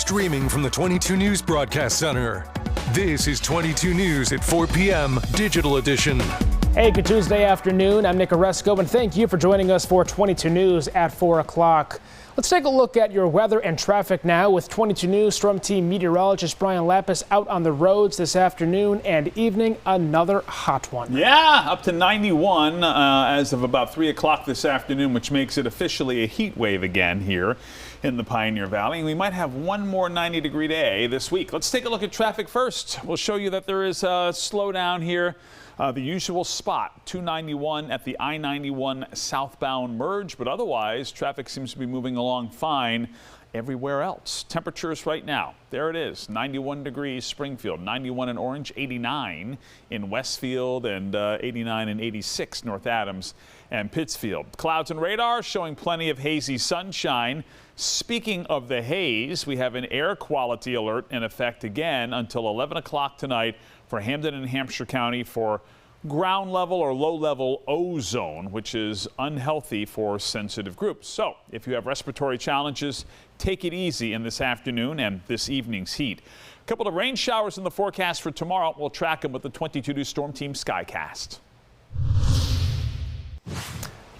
Streaming from the 22 News Broadcast Center. This is 22 News at 4 p.m. Digital Edition. Hey, good Tuesday afternoon. I'm Nick Oresco, and thank you for joining us for 22 News at 4 o'clock. Let's take a look at your weather and traffic now with 22 News Storm Team meteorologist Brian Lapis out on the roads this afternoon and evening. Another hot one. Yeah, up to 91 as of about 3 o'clock this afternoon, which makes it officially a heat wave again here in the Pioneer Valley. And we might have one more 90-degree day this week. Let's take a look at traffic first. We'll show you that there is a slowdown here. The usual spot, 291 at the I-91 southbound merge, but otherwise traffic seems to be moving along fine everywhere else. Temperatures right now, there it is, 91 degrees Springfield, 91 in Orange, 89 in Westfield, and 89 and 86 North Adams and Pittsfield. Clouds and radar showing plenty of hazy sunshine. Speaking of the haze, we have an air quality alert in effect again until 11 o'clock tonight for Hampden and Hampshire County for ground level or low level ozone, which is unhealthy for sensitive groups. So if you have respiratory challenges, take it easy in this afternoon and this evening's heat. A couple of rain showers in the forecast for tomorrow. We'll track them with the 22 News Storm Team Skycast.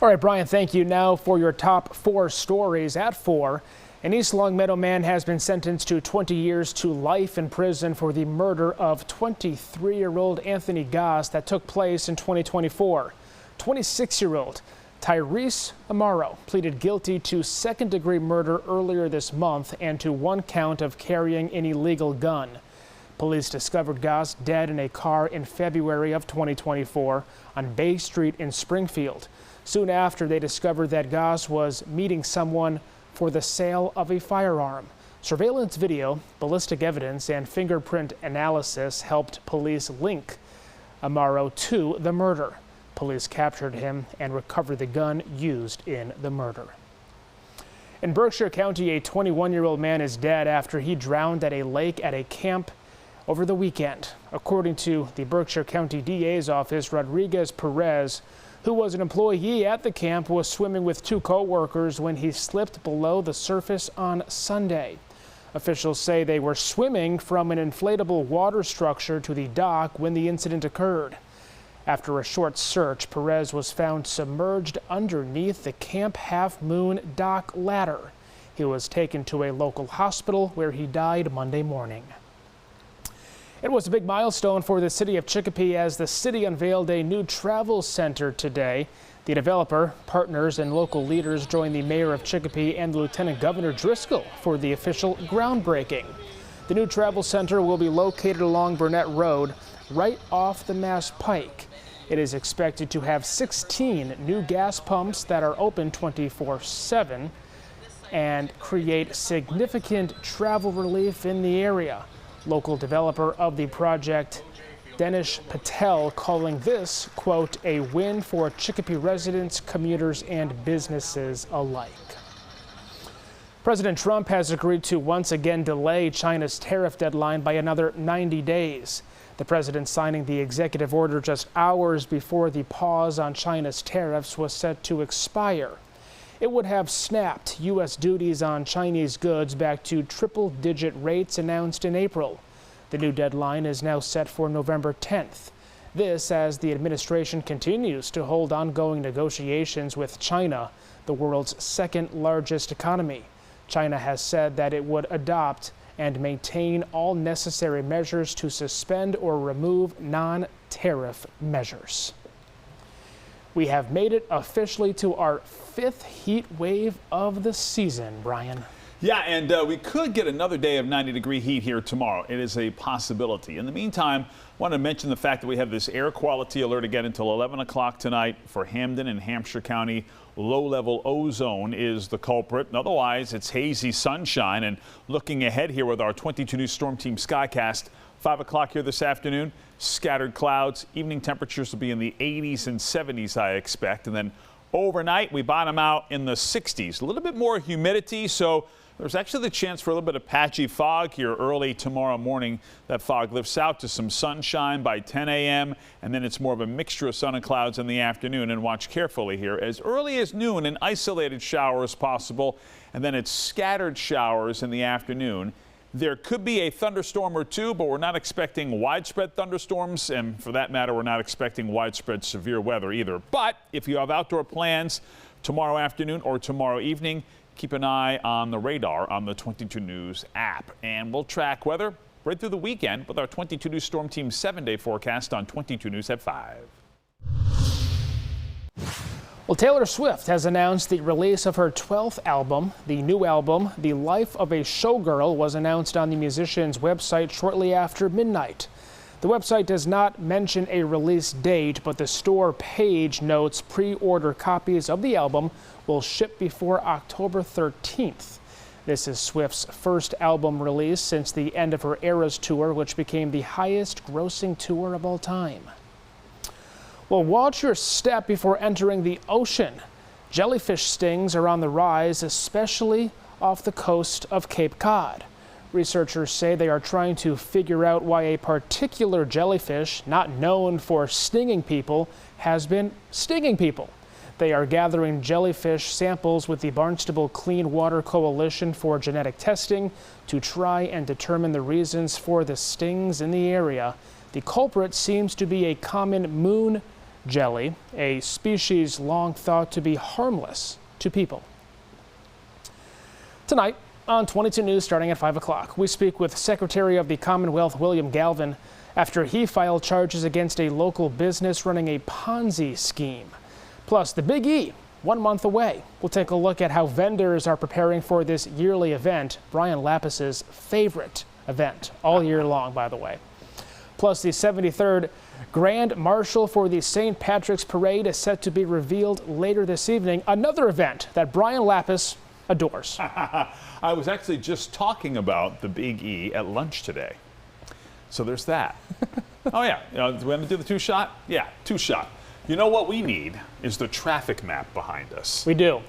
All right, Brian, thank you. Now for your top 4 stories at 4. An East Longmeadow man has been sentenced to 20 years to life in prison for the murder of 23-year-old Anthony Goss that took place in 2024. 26-year-old Tyrese Amaro pleaded guilty to second-degree murder earlier this month and to 1 count of carrying an illegal gun. Police discovered Goss dead in a car in February of 2024 on Bay Street in Springfield. Soon after, they discovered that Goss was meeting someone for the sale of a firearm. Surveillance video, ballistic evidence, and fingerprint analysis helped police link Amaro to the murder. Police captured him and recovered the gun used in the murder. In Berkshire County, a 21-year-old man is dead after he drowned at a lake at a camp over the weekend. According to the Berkshire County DA's office, Rodriguez Perez, who was an employee at the camp, was swimming with 2 co-workers when he slipped below the surface on Sunday. Officials say they were swimming from an inflatable water structure to the dock when the incident occurred. After a short search, Perez was found submerged underneath the Camp Half Moon dock ladder. He was taken to a local hospital where he died Monday morning. It was a big milestone for the city of Chicopee as the city unveiled a new travel center today. The developer, partners, and local leaders joined the mayor of Chicopee and Lieutenant Governor Driscoll for the official groundbreaking. The new travel center will be located along Burnett Road, right off the Mass Pike. It is expected to have 16 new gas pumps that are open 24/7 and create significant travel relief in the area. Local developer of the project, Dinesh Patel, calling this, quote, a win for Chicopee residents, commuters, and businesses alike. President Trump has agreed to once again delay China's tariff deadline by another 90 days. The president signing the executive order just hours before the pause on China's tariffs was set to expire. It would have snapped U.S. duties on Chinese goods back to triple-digit rates announced in April. The new deadline is now set for November 10th. This as the administration continues to hold ongoing negotiations with China, the world's second-largest economy. China has said that it would adopt and maintain all necessary measures to suspend or remove non-tariff measures. We have made it officially to our 5th heat wave of the season, Brian. Yeah, and we could get another day of 90-degree heat here tomorrow. It is a possibility. In the meantime, I want to mention the fact that we have this air quality alert again until 11 o'clock tonight for Hampden and Hampshire County. Low-level ozone is the culprit. Otherwise, it's hazy sunshine. And looking ahead here with our 22 News Storm Team Skycast, 5 o'clock here this afternoon, scattered clouds. Evening temperatures will be in the 80s and 70s, I expect. And then overnight, we bottom out in the 60s. A little bit more humidity, so there's actually the chance for a little bit of patchy fog here early tomorrow morning. That fog lifts out to some sunshine by 10 a.m. and then it's more of a mixture of sun and clouds in the afternoon. And watch carefully here. As early as noon, an isolated shower is possible, and then it's scattered showers in the afternoon. There could be a thunderstorm or two, but we're not expecting widespread thunderstorms. And for that matter, we're not expecting widespread severe weather either. But if you have outdoor plans tomorrow afternoon or tomorrow evening, keep an eye on the radar on the 22 News app. And we'll track weather right through the weekend with our 22 News Storm Team 7-day forecast on 22 News at 5. Well, Taylor Swift has announced the release of her 12th album. The new album, The Life of a Showgirl, was announced on the musician's website shortly after midnight. The website does not mention a release date, but the store page notes pre-order copies of the album will ship before October 13th. This is Swift's first album release since the end of her Eras tour, which became the highest grossing tour of all time. Well, watch your step before entering the ocean. Jellyfish stings are on the rise, especially off the coast of Cape Cod. Researchers say they are trying to figure out why a particular jellyfish, not known for stinging people, has been stinging people. They are gathering jellyfish samples with the Barnstable Clean Water Coalition for genetic testing to try and determine the reasons for the stings in the area. The culprit seems to be a common moon jelly, a species long thought to be harmless to people. Tonight on 22 News, starting at 5 o'clock, we speak with Secretary of the Commonwealth William Galvin after he filed charges against a local business running a Ponzi scheme. Plus, the Big E, 1 month away. We'll take a look at how vendors are preparing for this yearly event, Brian Lappis's favorite event all year long, by the way. Plus, the 73rd Grand Marshal for the St. Patrick's Parade is set to be revealed later this evening, another event that Brian Lappis adores. I was actually just talking about the Big E at lunch today. So there's that. Oh, yeah. We're going to do the two-shot? Yeah, two-shot. You know what we need is the traffic map behind us. We do.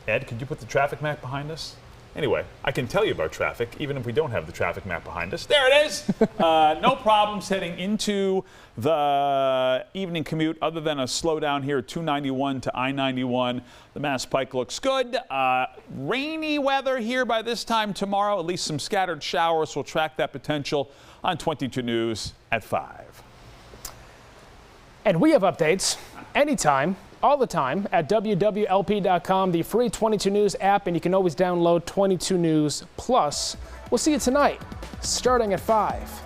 Ed, could you put the traffic map behind us? Anyway, I can tell you about traffic, even if we don't have the traffic map behind us. There it is! No problems heading into the evening commute other than a slowdown here at 291 to I-91. The Mass Pike looks good. Rainy weather here by this time tomorrow, at least some scattered showers. We'll track that potential on 22 News at 5. And we have updates anytime, all the time at wwlp.com, the free 22 News app, and you can always download 22 News Plus. We'll see you tonight, starting at 5.